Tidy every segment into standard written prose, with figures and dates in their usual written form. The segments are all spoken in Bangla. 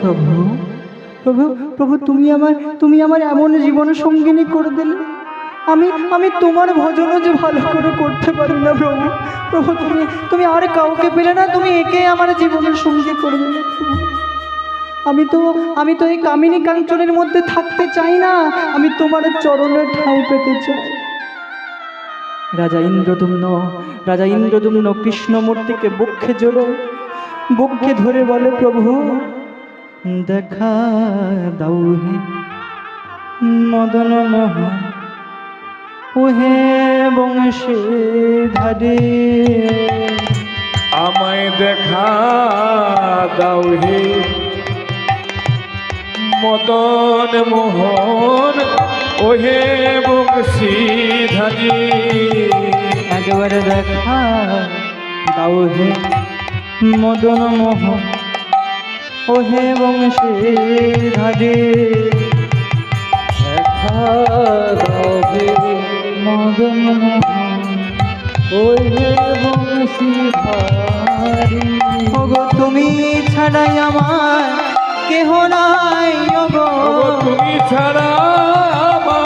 প্রভু প্রভু প্রভু তুমি আমার এমন জীবন সঙ্গিনী করে দিলে, আমি তোমার ভজনও যে ভালো করে করতে পারি না প্রভু। প্রভু তুমি আর কাউকে পেলে না, তুমি একে আমার জীবনের সঙ্গী করে দিলে প্রভু। আমি তো এই কামিনী কাঞ্চনের মধ্যে থাকতে চাই না, আমি তোমার চরণের ঠাঁই পেতে চাই। রাজা ইন্দ্রদুম্ন কৃষ্ণমূর্তিকে বক্ষে ধরে বলে, প্রভু দেখা দাও হে মদন মোহন, ওহে বংশীধারী। আমায় দেখা দাও হে মদন মোহন, ওহে বংশীধারী। একবারে দেখা দাও হে মদন মোহন, ওহে বংশীধারী। দেখা দাও হে মদন মোহন, ওহে বংশীধারী। ওগো তুমি ছাড়াই আমার কেহ নাই, ওগো তুমি ছাড়া আমার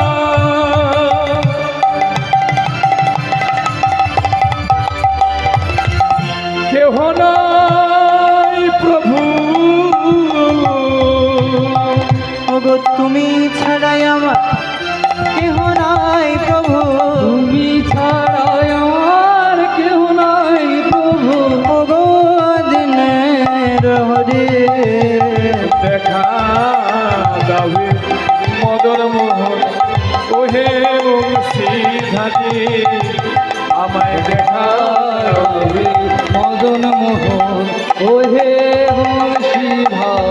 কেহ নাই প্রভু। ওগো তুমি ছাড়াই আমার কেহ নাই প্রভু, তুমি ছাড়াই আমার কেহ নাই প্রভু। ওগো দিনের হরে দেখা দাও হে মদন মোহন, ওহে বংশীধারী। আমায় দেখা দাও হে মদন মোহন, ওহে বংশীধারী।